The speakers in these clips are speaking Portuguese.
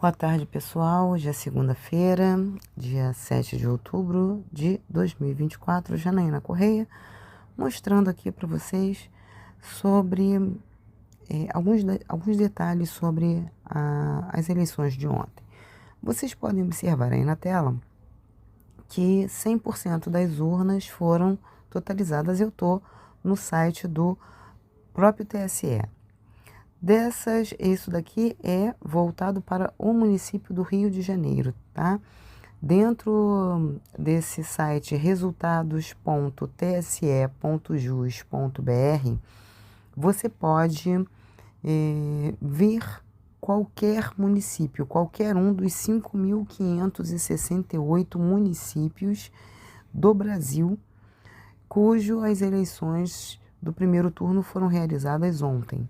Boa tarde, pessoal. Hoje é segunda-feira, dia 7 de outubro de 2024, Janaína Correia, mostrando aqui para vocês sobre alguns detalhes sobre as eleições de ontem. Vocês podem observar aí na tela que 100% das urnas foram totalizadas. Eu estou no site do próprio TSE. Isso daqui é voltado para o município do Rio de Janeiro, tá? Dentro desse site resultados.tse.jus.br, você pode ver qualquer município, qualquer um dos 5.568 municípios do Brasil, as eleições do primeiro turno foram realizadas ontem.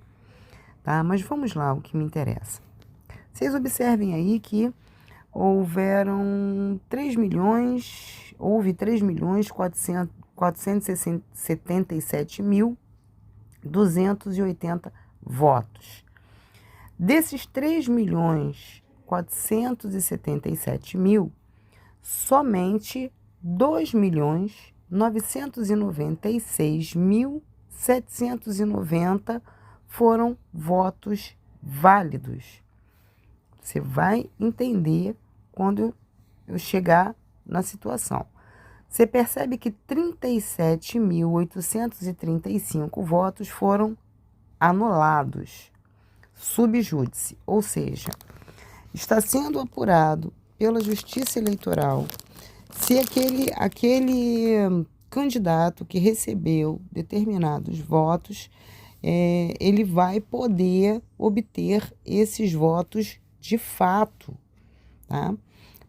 Tá? Mas vamos lá, o que me interessa. Vocês observem aí que houve 3.477.280 votos. Desses 3.477.000, somente 2.996.790 foram votos válidos. Você vai entender quando eu chegar na situação. Você percebe que 37.835 votos foram anulados, sub júdice, ou seja, está sendo apurado pela Justiça Eleitoral se aquele candidato que recebeu determinados votos, ele vai poder obter esses votos de fato, tá?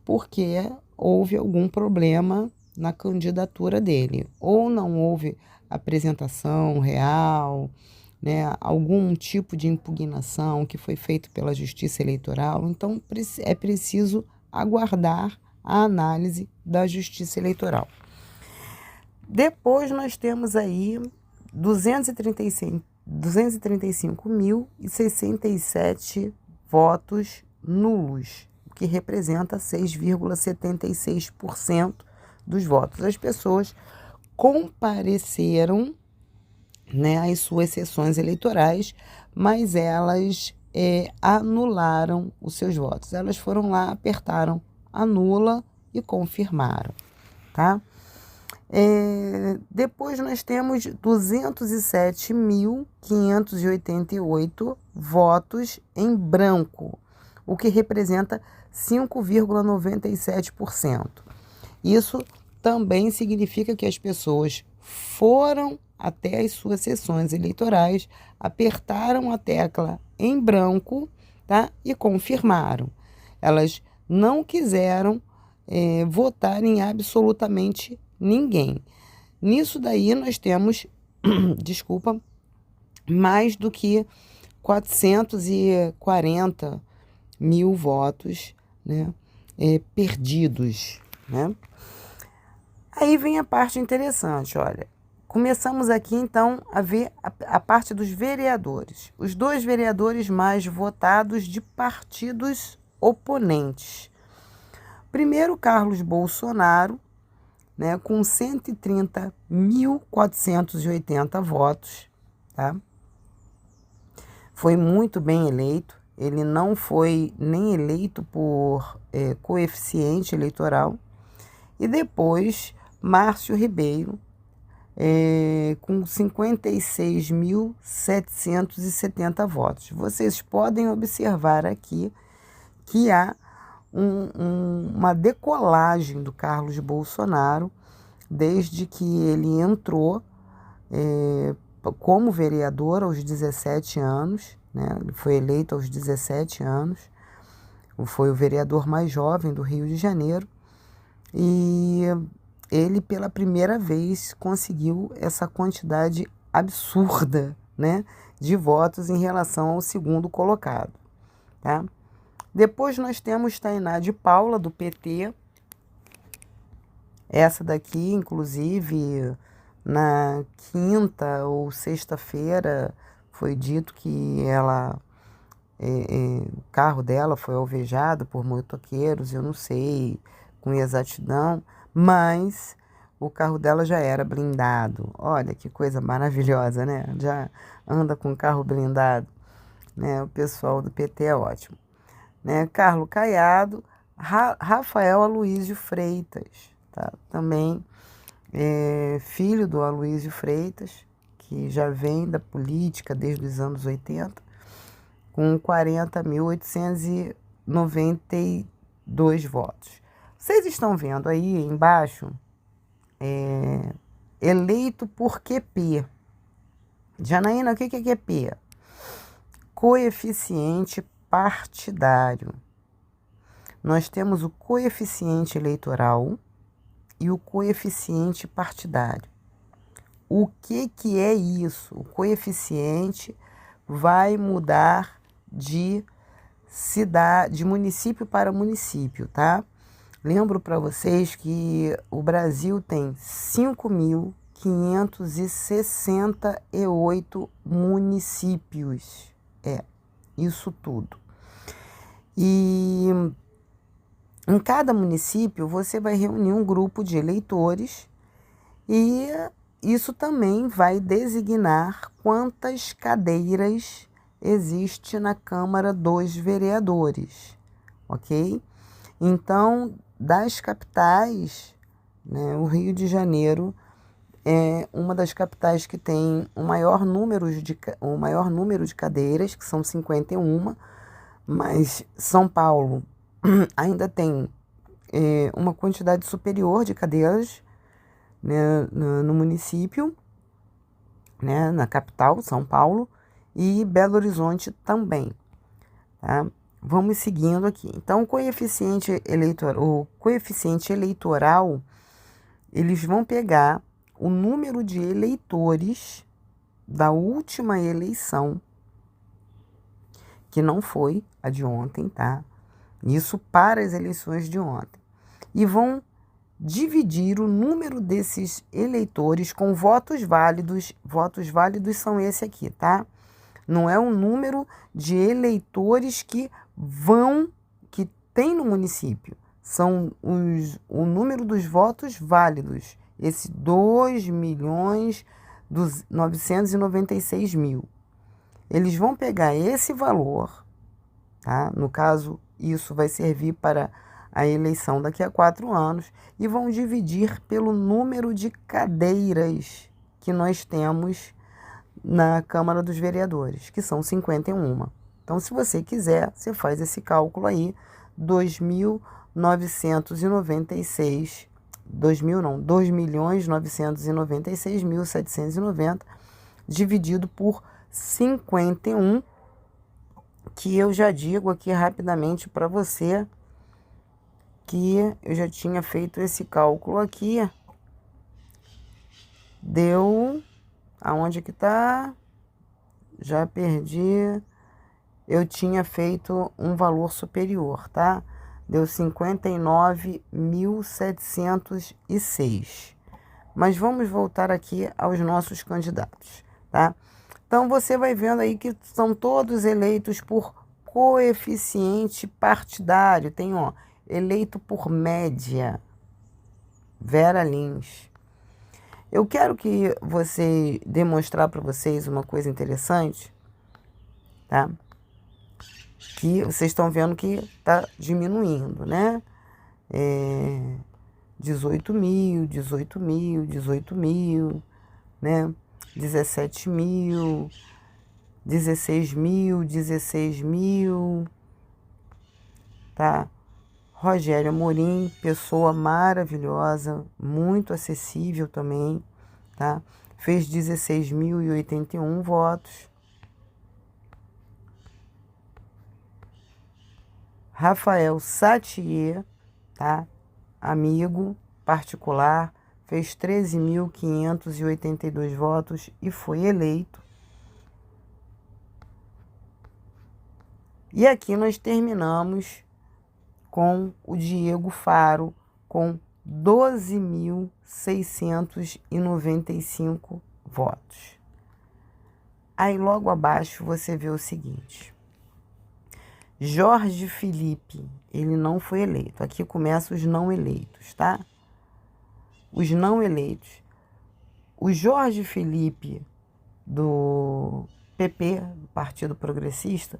Porque houve algum problema na candidatura dele, ou não houve apresentação real, né? Algum tipo de impugnação que foi feito pela Justiça Eleitoral. Então, é preciso aguardar a análise da Justiça Eleitoral. Depois nós temos aí 235.067 votos nulos, o que representa 6,76% dos votos. As pessoas compareceram, né, às suas sessões eleitorais, mas elas anularam os seus votos. Elas foram lá, apertaram anula e confirmaram, tá? Depois nós temos 207.588 votos em branco, o que representa 5,97%. Isso também significa que as pessoas foram até as suas sessões eleitorais, apertaram a tecla em branco, tá? E confirmaram. Elas não quiseram votar em absolutamente ninguém. Nisso daí nós temos, mais do que 440 mil votos, né, perdidos, né? Aí vem a parte interessante, olha. Começamos aqui então a ver a parte dos vereadores. Os 2 vereadores mais votados de partidos oponentes. Primeiro, Carlos Bolsonaro, né, com 130.480 votos, tá? Foi muito bem eleito. Ele não foi nem eleito por coeficiente eleitoral. E depois, Márcio Ribeiro, com 56.770 votos. Vocês podem observar aqui que há uma decolagem do Carlos Bolsonaro desde que ele entrou como vereador aos 17 anos, né? Ele foi eleito aos 17 anos, foi o vereador mais jovem do Rio de Janeiro, e ele pela primeira vez conseguiu essa quantidade absurda, né, de votos em relação ao segundo colocado, tá? Depois nós temos Tainá de Paula, do PT. Essa daqui, inclusive, na quinta ou sexta-feira, foi dito que ela o carro dela foi alvejado por motoqueiros, eu não sei com exatidão, mas o carro dela já era blindado. Olha que coisa maravilhosa, né? Já anda com carro blindado, né? O pessoal do PT é ótimo, né? Carlos Caiado, Rafael Aloísio Freitas, tá? Também filho do Aloísio Freitas, que já vem da política desde os anos 80, com 40.892 votos. Vocês estão vendo aí embaixo, eleito por QP. Janaína, o que é QP? Coeficiente partidário. Nós temos o coeficiente eleitoral e o coeficiente partidário. O que é isso? O coeficiente vai mudar de cidade, de município para município, tá? Lembro para vocês que o Brasil tem 5.568 municípios. Isso tudo. E em cada município você vai reunir um grupo de eleitores e isso também vai designar quantas cadeiras existe na Câmara dos Vereadores, ok? Então, das capitais, né, o Rio de Janeiro é uma das capitais que tem o maior número de cadeiras, que são 51, mas São Paulo ainda tem uma quantidade superior de cadeiras, né, no município, né, na capital, São Paulo, e Belo Horizonte também. Tá? Vamos seguindo aqui. Então, o coeficiente eleitoral, eles vão pegar o número de eleitores da última eleição, que não foi a de ontem, tá? Isso para as eleições de ontem. E vão dividir o número desses eleitores com votos válidos. Votos válidos são esse aqui, tá? Não é o número de eleitores que tem no município. São o número dos votos válidos. Esse 2.996.000. Eles vão pegar esse valor, tá? No caso, isso vai servir para a eleição daqui a 4 anos, e vão dividir pelo número de cadeiras que nós temos na Câmara dos Vereadores, que são 51. Então, se você quiser, você faz esse cálculo aí, 2.996.790 dividido por 51, que eu já digo aqui rapidamente para você que eu já tinha feito esse cálculo aqui. Deu... Aonde que tá? Já perdi. Eu tinha feito um valor superior, tá? Deu 59.706. Mas vamos voltar aqui aos nossos candidatos, tá? Então, você vai vendo aí que são todos eleitos por coeficiente partidário. Tem, ó, eleito por média, Vera Lins. Eu quero que demonstrar para vocês uma coisa interessante, tá? Que vocês estão vendo que está diminuindo, né? 18.000, 18.000, 18.000, né? 17.000, 16.000, 16.000, tá? Rogério Amorim, pessoa maravilhosa, muito acessível também, tá? Fez 16.081 votos. Rafael Satier, tá? Amigo particular, fez 13.582 votos e foi eleito. E aqui nós terminamos com o Diego Faro, com 12.695 votos. Aí logo abaixo você vê o seguinte: Jorge Felipe, ele não foi eleito. Aqui começam os não eleitos, tá? Os não eleitos. O Jorge Felipe, do PP, do Partido Progressista,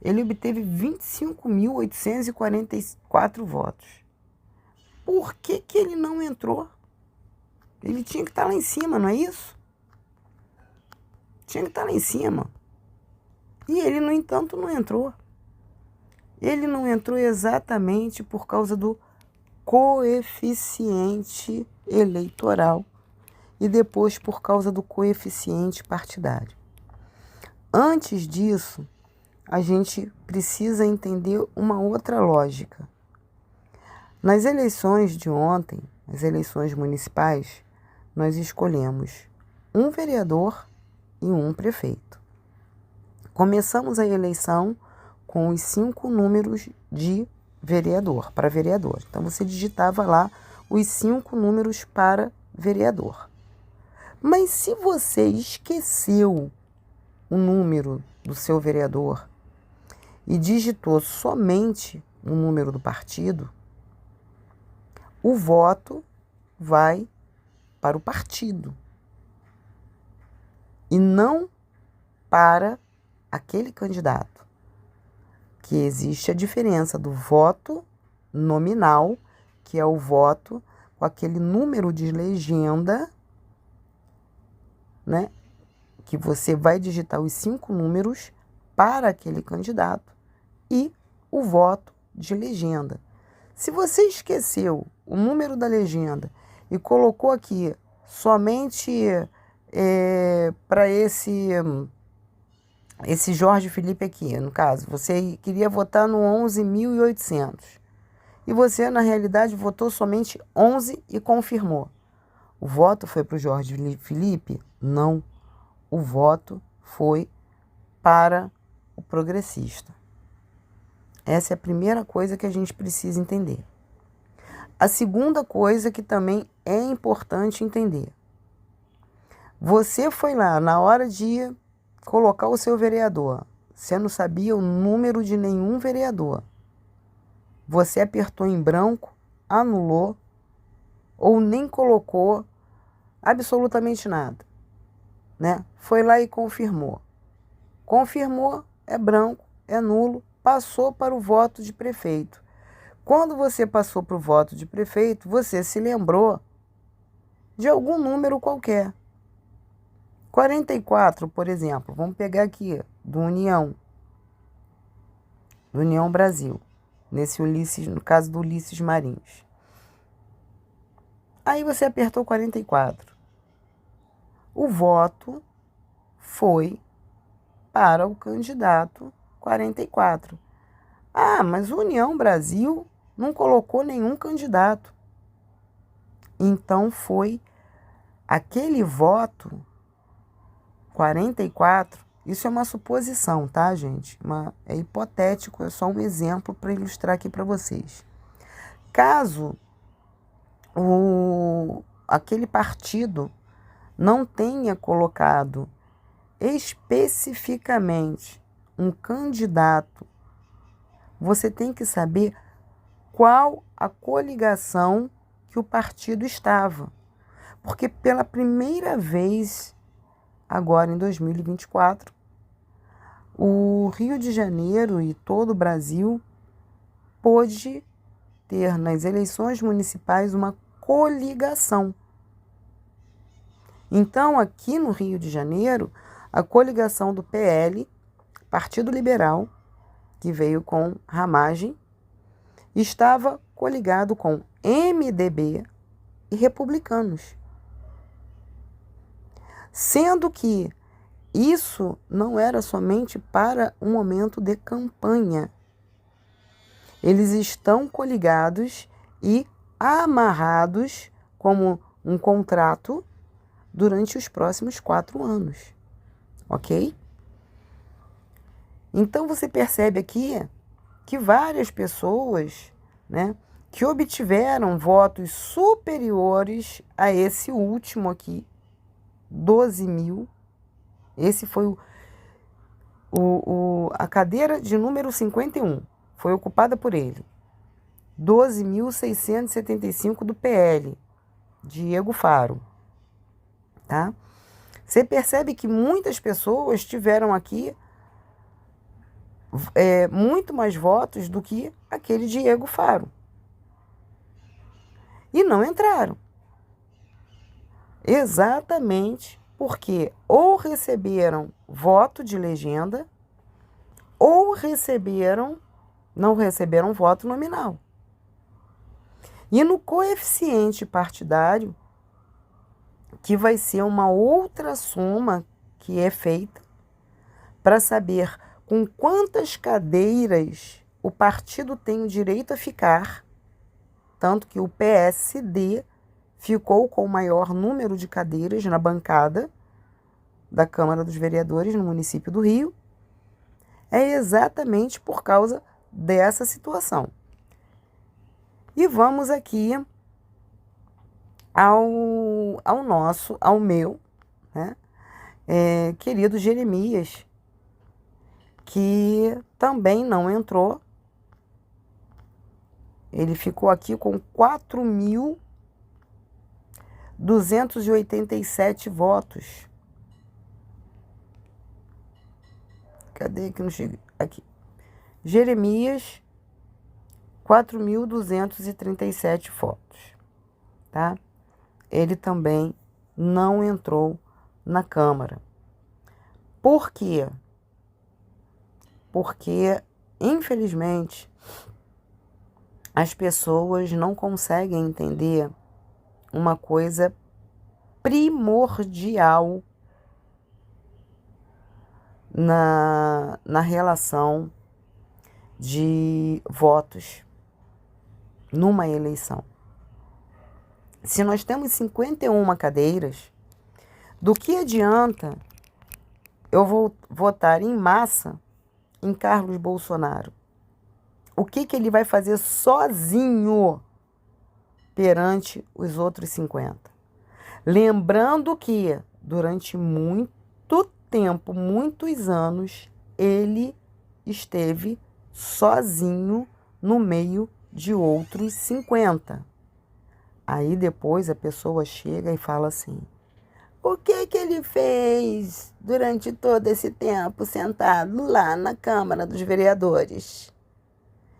ele obteve 25.844 votos. Por que ele não entrou? Ele tinha que estar lá em cima, não é isso? Tinha que estar lá em cima. E ele, no entanto, não entrou. Ele não entrou exatamente por causa do coeficiente eleitoral e depois por causa do coeficiente partidário. Antes disso, a gente precisa entender uma outra lógica. Nas eleições de ontem, as eleições municipais, nós escolhemos um vereador e um prefeito. Começamos a eleição com os 5 números de vereador, para vereador. Então, você digitava lá os 5 números para vereador. Mas se você esqueceu o número do seu vereador e digitou somente o número do partido, o voto vai para o partido e não para aquele candidato. Que existe a diferença do voto nominal, que é o voto com aquele número de legenda, né? Que você vai digitar os 5 números para aquele candidato, e o voto de legenda. Se você esqueceu o número da legenda e colocou aqui somente para esse Jorge Felipe aqui, no caso, você queria votar no 11.800 e você, na realidade, votou somente 11 e confirmou. O voto foi para o Jorge Felipe? Não. O voto foi para o progressista. Essa é a primeira coisa que a gente precisa entender. A segunda coisa que também é importante entender. Você foi lá na hora de colocar o seu vereador. Você não sabia o número de nenhum vereador. Você apertou em branco, anulou ou nem colocou absolutamente nada, né? Foi lá e confirmou. Confirmou, é branco, é nulo, passou para o voto de prefeito. Quando você passou para o voto de prefeito, você se lembrou de algum número qualquer. 44, por exemplo, vamos pegar aqui, do União Brasil, nesse Ulisses, no caso do Ulisses Marins. Aí você apertou 44. O voto foi para o candidato 44. Ah, mas o União Brasil não colocou nenhum candidato. Então foi aquele voto 44, isso é uma suposição, tá, gente? É hipotético, é só um exemplo para ilustrar aqui para vocês. Caso aquele partido não tenha colocado especificamente um candidato, você tem que saber qual a coligação que o partido estava. Porque pela primeira vez, agora em 2024, o Rio de Janeiro e todo o Brasil pôde ter nas eleições municipais uma coligação. Então, aqui no Rio de Janeiro, a coligação do PL, Partido Liberal, que veio com Ramagem, estava coligado com MDB e Republicanos. Sendo que isso não era somente para um momento de campanha. Eles estão coligados e amarrados como um contrato durante os próximos 4 anos. Ok? Então você percebe aqui que várias pessoas, né, que obtiveram votos superiores a esse último aqui, 12 mil. Esse foi A cadeira de número 51 foi ocupada por ele. 12.675 do PL, Diego Faro. Tá? Você percebe que muitas pessoas tiveram aqui muito mais votos do que aquele Diego Faro. E não entraram. Exatamente porque ou receberam voto de legenda ou não receberam voto nominal. E no coeficiente partidário, que vai ser uma outra soma que é feita para saber com quantas cadeiras o partido tem o direito a ficar, tanto que o PSD ficou com o maior número de cadeiras na bancada da Câmara dos Vereadores no município do Rio, é exatamente por causa dessa situação. E vamos aqui ao meu, né, querido Jeremias, que também não entrou. Ele ficou aqui com 4.287 votos. Cadê que não chega? Aqui. Jeremias, 4.237 votos. Tá? Ele também não entrou na Câmara. Por quê? Porque, infelizmente, as pessoas não conseguem entender uma coisa primordial na relação de votos numa eleição. Se nós temos 51 cadeiras, do que adianta eu vou votar em massa em Carlos Bolsonaro? O que ele vai fazer sozinho perante os outros 50? Lembrando que durante muito tempo, muitos anos, ele esteve sozinho no meio de outros 50. Aí depois a pessoa chega e fala assim: o que ele fez durante todo esse tempo sentado lá na Câmara dos Vereadores?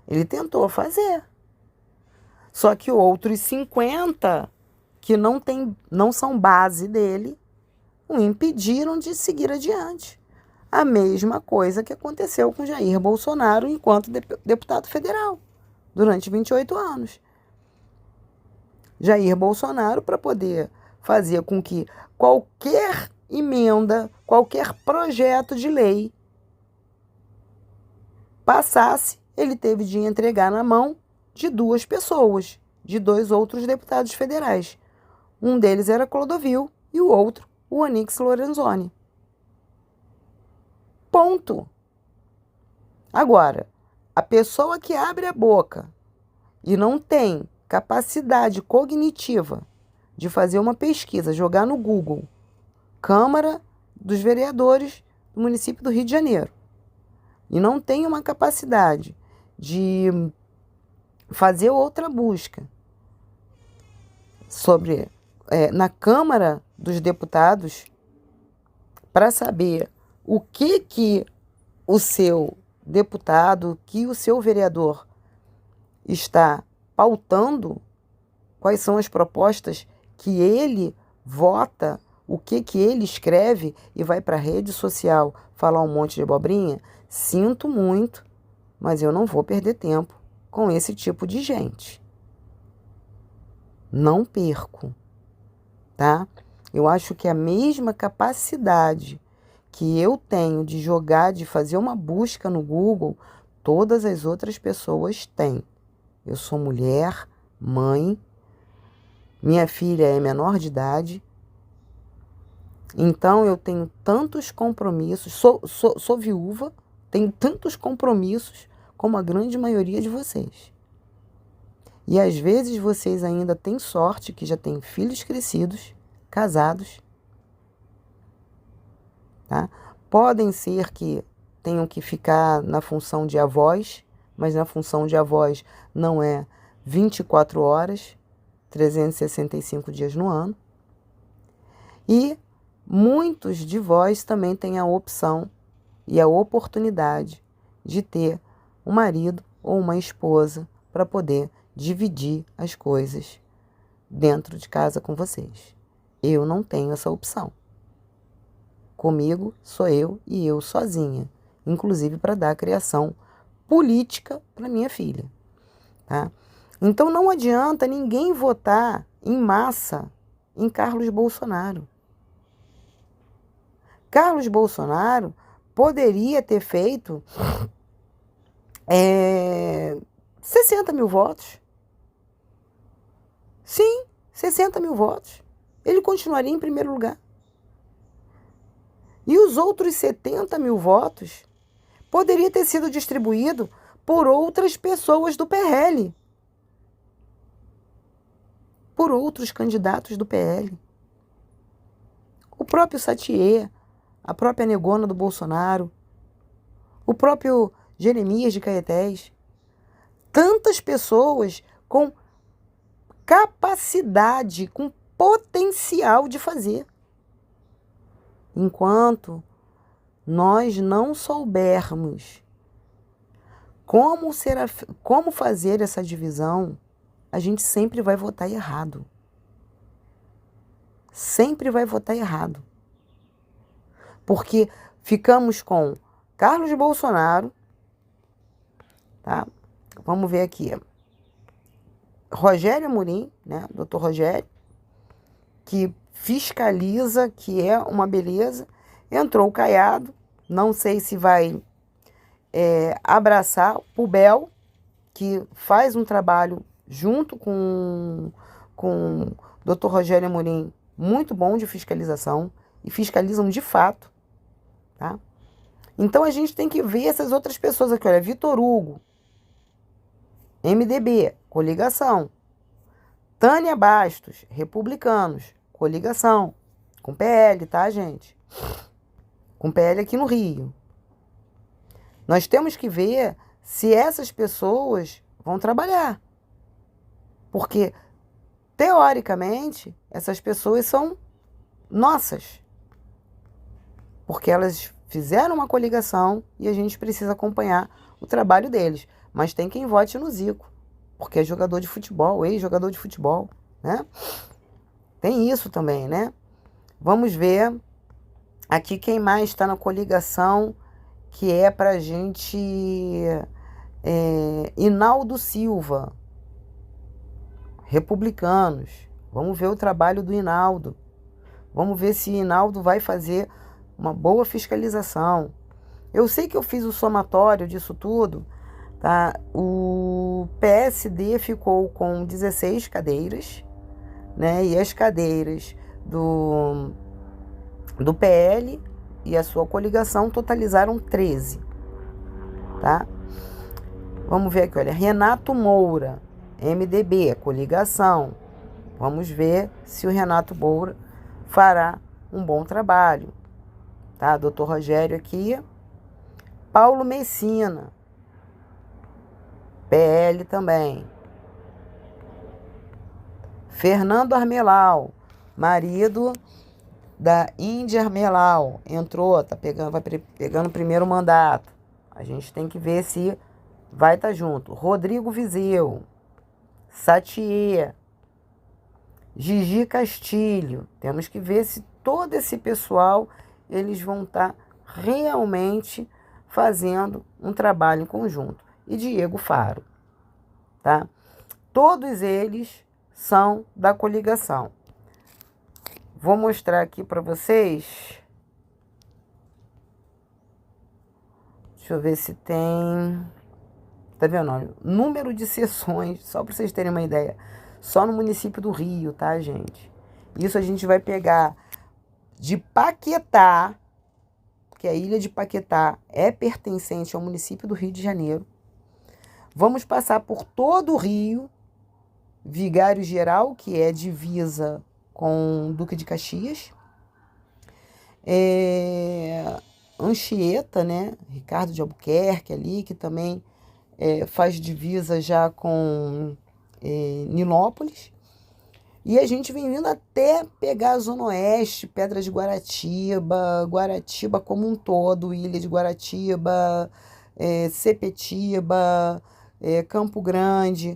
Ele tentou fazer. Só que outros 50 que não são base dele o impediram de seguir adiante. A mesma coisa que aconteceu com Jair Bolsonaro enquanto deputado federal, durante 28 anos. Jair Bolsonaro, para poder fazer com que qualquer emenda, qualquer projeto de lei passasse, ele teve de entregar na mão de duas pessoas, de dois outros deputados federais. Um deles era Clodovil e o outro, o Onyx Lorenzoni. Ponto. Agora, a pessoa que abre a boca e não tem capacidade cognitiva de fazer uma pesquisa, jogar no Google Câmara dos Vereadores do município do Rio de Janeiro, e não tem uma capacidade de fazer outra busca sobre na Câmara dos Deputados para saber o que o seu deputado, que o seu vereador está pautando, quais são as propostas que ele vota, o que ele escreve e vai para a rede social falar um monte de abobrinha. Sinto muito, mas eu não vou perder tempo com esse tipo de gente. Não perco, tá? Eu acho que a mesma capacidade que eu tenho de jogar, de fazer uma busca no Google, todas as outras pessoas têm. Eu sou mulher, mãe, minha filha é menor de idade, então eu tenho tantos compromissos, sou viúva, tenho tantos compromissos como a grande maioria de vocês. E às vezes vocês ainda têm sorte que já têm filhos crescidos, casados, tá? Podem ser que tenham que ficar na função de avós, mas na função de avós não é 24 horas, 365 dias no ano. E muitos de vós também têm a opção e a oportunidade de ter um marido ou uma esposa para poder dividir as coisas dentro de casa com vocês. Eu não tenho essa opção. Comigo sou eu e eu sozinha, inclusive para dar criação política para minha filha, tá? Então não adianta ninguém votar em massa em Carlos Bolsonaro. Carlos Bolsonaro poderia ter feito 60 mil votos. Sim, 60 mil votos. Ele continuaria em primeiro lugar. E os outros 70 mil votos poderia ter sido distribuído por outras pessoas do PL. Por outros candidatos do PL. O próprio Satier, a própria negona do Bolsonaro, o próprio Jeremias de Caetés. Tantas pessoas com capacidade, com potencial de fazer. Enquanto nós não soubermos como fazer essa divisão, a gente sempre vai votar errado. Sempre vai votar errado. Porque ficamos com Carlos Bolsonaro, tá? Vamos ver aqui. Rogério Amorim, né? Dr. Rogério, que fiscaliza, que é uma beleza. Entrou o Caiado, não sei se vai abraçar o Bel, que faz um trabalho junto com o Dr. Rogério Amorim muito bom de fiscalização, e fiscalizam de fato, tá? Então a gente tem que ver essas outras pessoas aqui, olha, Vitor Hugo, MDB, coligação. Tânia Bastos, Republicanos, coligação. Com PL, tá, gente? Com PL aqui no Rio. Nós temos que ver se essas pessoas vão trabalhar. Porque, teoricamente, essas pessoas são nossas. Porque elas fizeram uma coligação e a gente precisa acompanhar o trabalho deles. Mas tem quem vote no Zico, porque é jogador de futebol, ex-jogador de futebol, né? Tem isso também, né? Vamos ver aqui quem mais está na coligação, que é pra gente... Hinaldo Silva, Republicanos. Vamos ver o trabalho do Hinaldo. Vamos ver se Hinaldo vai fazer uma boa fiscalização. Eu sei que eu fiz o somatório disso tudo, tá? O PSD ficou com 16 cadeiras, né? E as cadeiras do PL e a sua coligação totalizaram 13, tá? Vamos ver aqui, olha, Renato Moura, MDB, coligação. Vamos ver se o Renato Moura fará um bom trabalho, tá? Dr. Rogério aqui. Paulo Messina, PL também. Fernando Armelau, marido da Índia Armelau, entrou, vai pegando o primeiro mandato. A gente tem que ver se vai estar junto. Rodrigo Vizeu, Satier, Gigi Castilho. Temos que ver se todo esse pessoal, eles vão estar realmente fazendo um trabalho em conjunto. E Diego Faro, tá? Todos eles são da coligação. Vou mostrar aqui para vocês. Deixa eu ver se tem... Tá vendo? Olha, número de sessões, só para vocês terem uma ideia. Só no município do Rio, tá, gente? Isso a gente vai pegar de Paquetá, que a ilha de Paquetá é pertencente ao município do Rio de Janeiro. Vamos passar por todo o Rio, Vigário Geral, que é divisa com Duque de Caxias. Anchieta, né? Ricardo de Albuquerque ali, que também faz divisa já com Nilópolis. E a gente vem vindo até pegar a Zona Oeste, Pedra de Guaratiba, Guaratiba como um todo, Ilha de Guaratiba, Sepetiba, Campo Grande.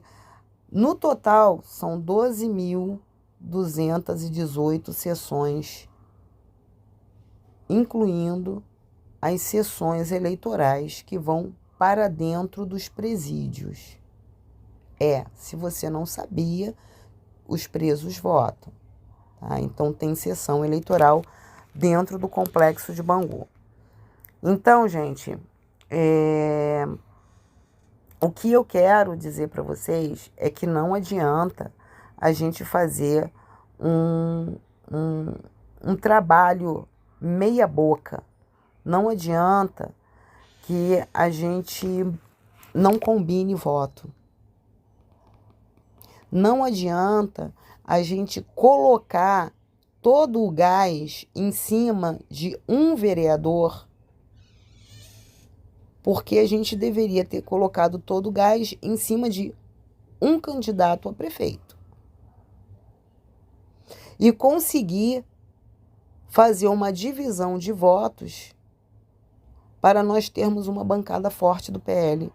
No total, são 12.218 sessões, incluindo as sessões eleitorais que vão para dentro dos presídios. Se você não sabia, os presos votam. Tá? Então, tem sessão eleitoral dentro do complexo de Bangu. Então, gente, o que eu quero dizer para vocês é que não adianta a gente fazer um trabalho meia boca. Não adianta que a gente não combine voto. Não adianta a gente colocar todo o gás em cima de um vereador, porque a gente deveria ter colocado todo o gás em cima de um candidato a prefeito. E conseguir fazer uma divisão de votos para nós termos uma bancada forte do PL,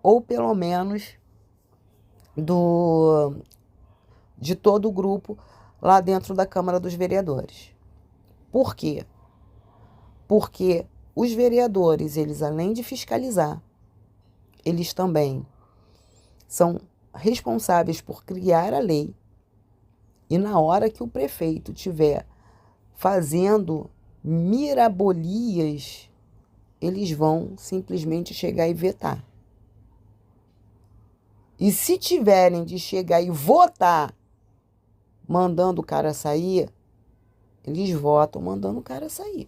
ou pelo menos de todo o grupo lá dentro da Câmara dos Vereadores. Por quê? Porque os vereadores, eles além de fiscalizar, eles também são responsáveis por criar a lei, e na hora que o prefeito estiver fazendo mirabolias, eles vão simplesmente chegar e vetar. E se tiverem de chegar e votar mandando o cara sair, eles votam mandando o cara sair.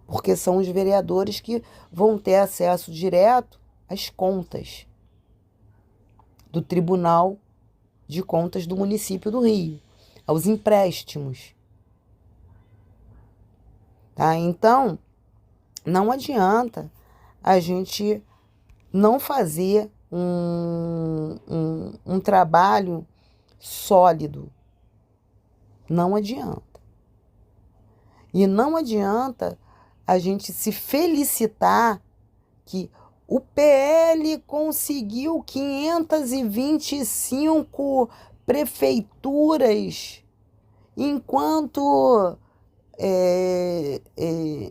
Porque são os vereadores que vão ter acesso direto às contas do Tribunal de Contas do município do Rio, aos empréstimos. Tá? Então, não adianta a gente não fazer um trabalho sólido. Não adianta. E não adianta a gente se felicitar que o PL conseguiu 525 prefeituras, enquanto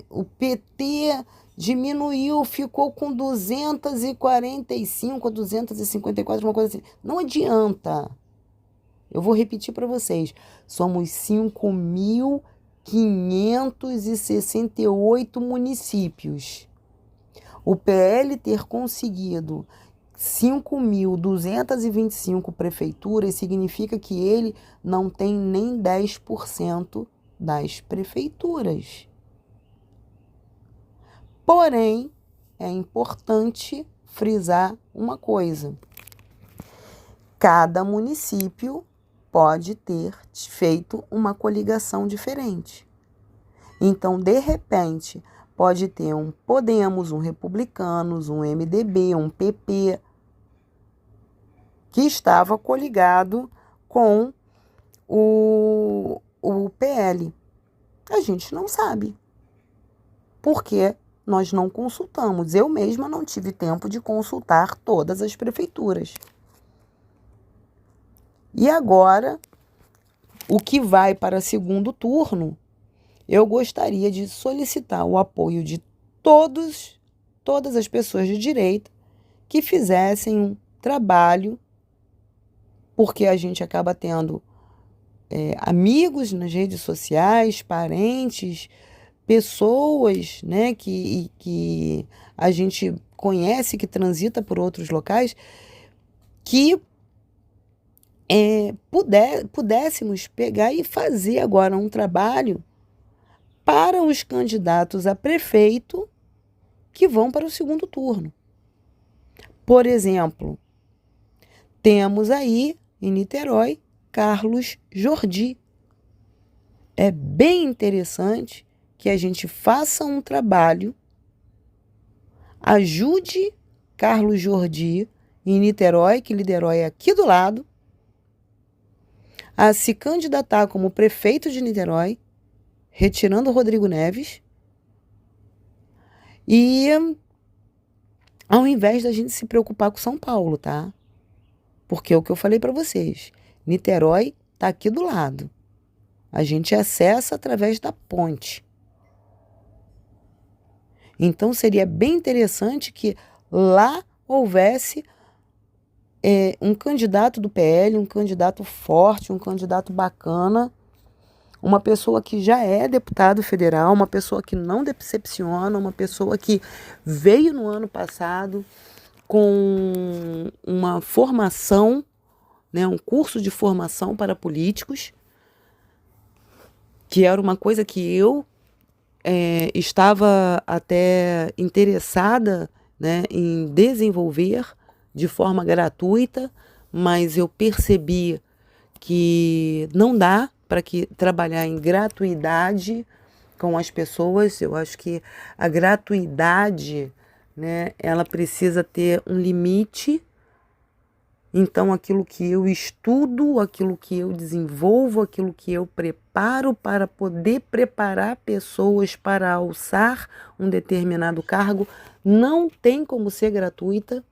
o PT diminuiu, ficou com 245, 254, uma coisa assim. Não adianta. Eu vou repetir para vocês. Somos 5.568 municípios. O PL ter conseguido 5.225 prefeituras significa que ele não tem nem 10% das prefeituras. Porém, é importante frisar uma coisa. Cada município pode ter feito uma coligação diferente. Então, de repente, pode ter um Podemos, um Republicanos, um MDB, um PP, que estava coligado com o PL. A gente não sabe. Por quê? Nós não consultamos. Eu mesma não tive tempo de consultar todas as prefeituras. E agora, o que vai para segundo turno, eu gostaria de solicitar o apoio de todas as pessoas de direita que fizessem um trabalho, porque a gente acaba tendo amigos nas redes sociais, parentes, pessoas, né, que a gente conhece, que transita por outros locais, que pudéssemos pegar e fazer agora um trabalho para os candidatos a prefeito que vão para o segundo turno. Por exemplo, temos aí em Niterói Carlos Jordi. É bem interessante que a gente faça um trabalho, ajude Carlos Jordi em Niterói, que Niterói é aqui do lado, a se candidatar como prefeito de Niterói, retirando o Rodrigo Neves, e ao invés da gente se preocupar com São Paulo, tá? Porque é o que eu falei para vocês, Niterói está aqui do lado. A gente acessa através da ponte. Então, seria bem interessante que lá houvesse um candidato do PL, um candidato forte, um candidato bacana, uma pessoa que já é deputado federal, uma pessoa que não decepciona, uma pessoa que veio no ano passado com uma formação, né, um curso de formação para políticos, que era uma coisa que eu estava até interessada, né, em desenvolver de forma gratuita, mas eu percebi que não dá para trabalhar em gratuidade com as pessoas. Eu acho que a gratuidade, né, ela precisa ter um limite. Então, aquilo que eu estudo, aquilo que eu desenvolvo, aquilo que eu preparo para poder preparar pessoas para alçar um determinado cargo, não tem como ser gratuita.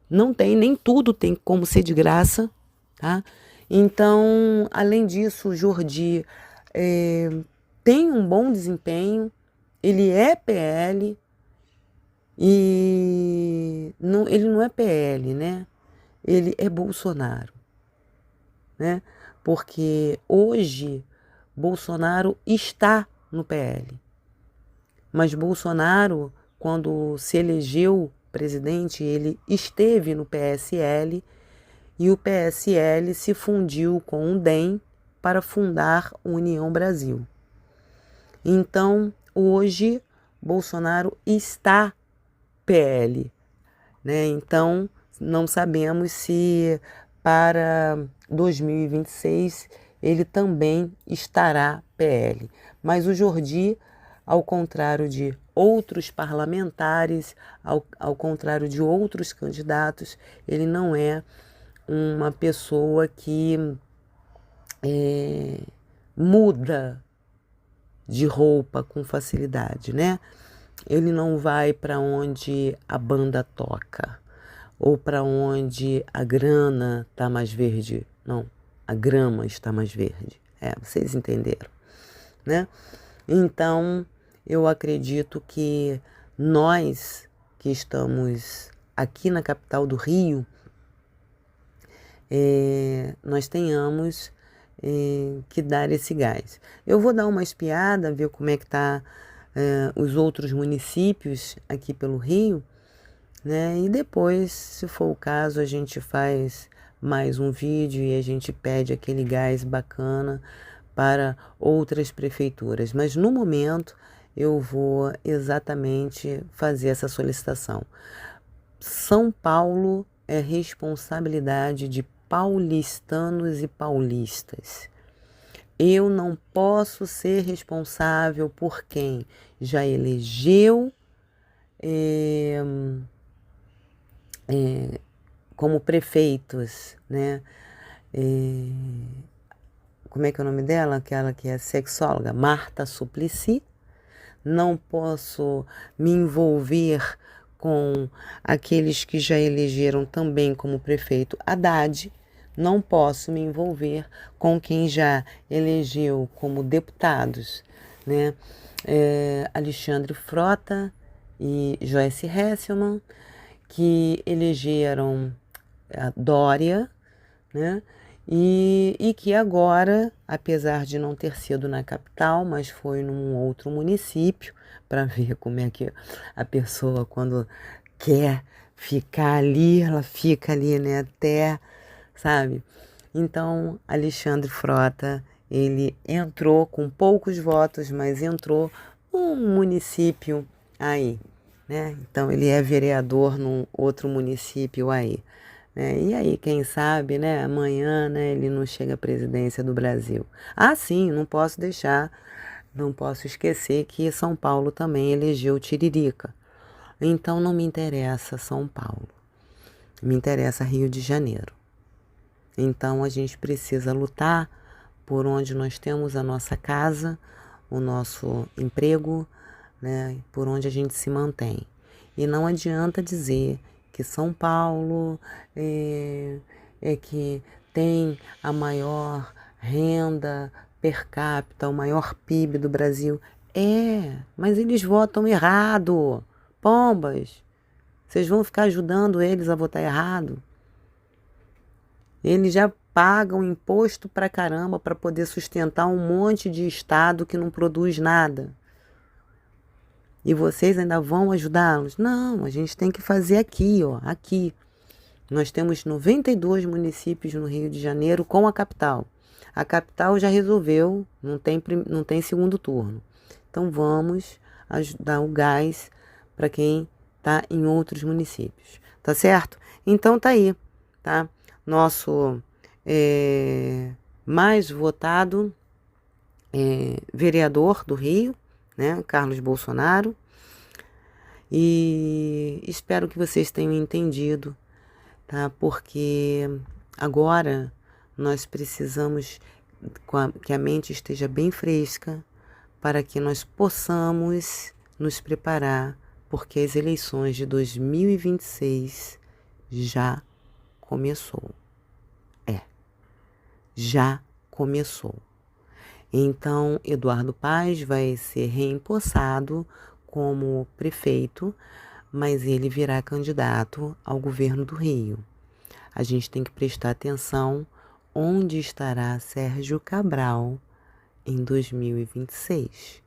Não tem, nem tudo tem como ser de graça, tá? Então, além disso, o Jordi tem um bom desempenho, ele é PL e ele não é PL, né? Ele é Bolsonaro, né? Porque hoje Bolsonaro está no PL, mas Bolsonaro, quando se elegeu presidente, ele esteve no PSL e o PSL se fundiu com o DEM para fundar a União Brasil. Então, hoje, Bolsonaro está PL, né? Então, não sabemos se para 2026 ele também estará PL. Mas o Jordi, ao contrário de outros parlamentares, ao contrário de outros candidatos, ele não é uma pessoa que muda de roupa com facilidade, né? Ele não vai para onde a banda toca ou para onde a grana está mais verde. Não, a grama está mais verde. Vocês entenderam, né? Então, eu acredito que nós que estamos aqui na capital do Rio, nós tenhamos que dar esse gás. Eu vou dar uma espiada, ver como é que tá os outros municípios aqui pelo Rio, né? E depois, se for o caso, a gente faz mais um vídeo e a gente pede aquele gás bacana para outras prefeituras. Mas no momento eu vou exatamente fazer essa solicitação. São Paulo é responsabilidade de paulistanos e paulistas. Eu não posso ser responsável por quem já elegeu como prefeitos, né? Como é que é o nome dela? Aquela que é sexóloga, Marta Suplicy. Não posso me envolver com aqueles que já elegeram também como prefeito Haddad. Não posso me envolver com quem já elegeu como deputados, né? Alexandre Frota e Joyce Hasselmann, que elegeram a Dória, né? E que agora, apesar de não ter sido na capital, mas foi num outro município, para ver como é que a pessoa, quando quer ficar ali, ela fica ali, né, até, sabe? Então, Alexandre Frota, ele entrou com poucos votos, mas entrou num município aí, né? Então, ele é vereador num outro município aí. E aí, quem sabe, né, amanhã, né, ele não chega à presidência do Brasil. Ah, sim, não posso deixar não posso esquecer que São Paulo também elegeu Tiririca. Então não me interessa São Paulo, me interessa Rio de Janeiro. Então a gente precisa lutar por onde nós temos a nossa casa, o nosso emprego, né, por onde a gente se mantém. E não adianta dizer que São Paulo é que tem a maior renda per capita, o maior PIB do Brasil. Mas eles votam errado. Pombas, vocês vão ficar ajudando eles a votar errado? Eles já pagam imposto pra caramba para poder sustentar um monte de estado que não produz nada. E vocês ainda vão ajudá-los? Não, a gente tem que fazer aqui, ó, aqui. Nós temos 92 municípios no Rio de Janeiro com a capital. A capital já resolveu, não tem segundo turno. Então vamos dar o gás para quem está em outros municípios, tá certo? Então tá aí, tá? Nosso mais votado vereador do Rio, né, Carlos Bolsonaro, e espero que vocês tenham entendido, tá? Porque agora nós precisamos que a mente esteja bem fresca para que nós possamos nos preparar, porque as eleições de 2026 já começou. Já começou. Então, Eduardo Paes vai ser reempossado como prefeito, mas ele virá candidato ao governo do Rio. A gente tem que prestar atenção onde estará Sérgio Cabral em 2026.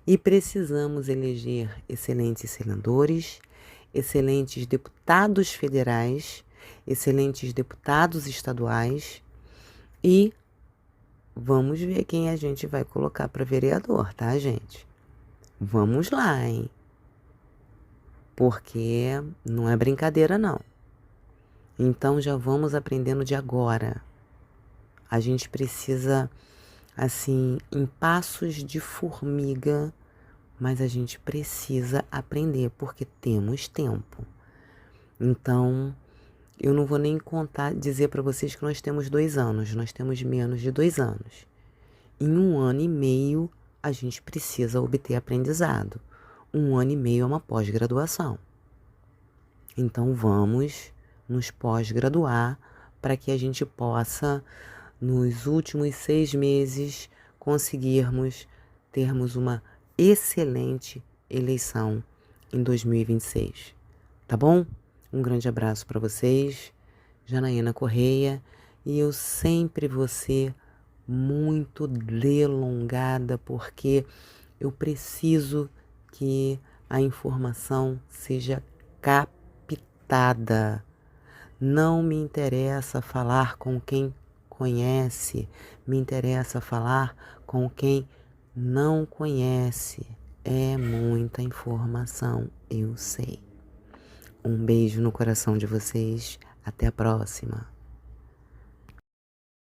E precisamos eleger excelentes senadores, excelentes deputados federais, excelentes deputados estaduais e vamos ver quem a gente vai colocar para vereador, tá, gente? Vamos lá, hein? Porque não é brincadeira, não. Então já vamos aprendendo de agora. A gente precisa, assim, em passos de formiga, mas a gente precisa aprender, porque temos tempo. Então, eu não vou nem dizer para vocês que nós temos 2 anos, nós temos menos de 2 anos. Em 1 ano e meio, a gente precisa obter aprendizado. 1 ano e meio é uma pós-graduação. Então, vamos nos pós-graduar para que a gente possa, nos últimos 6 meses, conseguirmos termos uma excelente eleição em 2026. Tá bom? Um grande abraço para vocês, Janaína Correia, e eu sempre vou ser muito delongada porque eu preciso que a informação seja captada. Não me interessa falar com quem conhece, me interessa falar com quem não conhece. É muita informação, eu sei. Um beijo no coração de vocês. Até a próxima.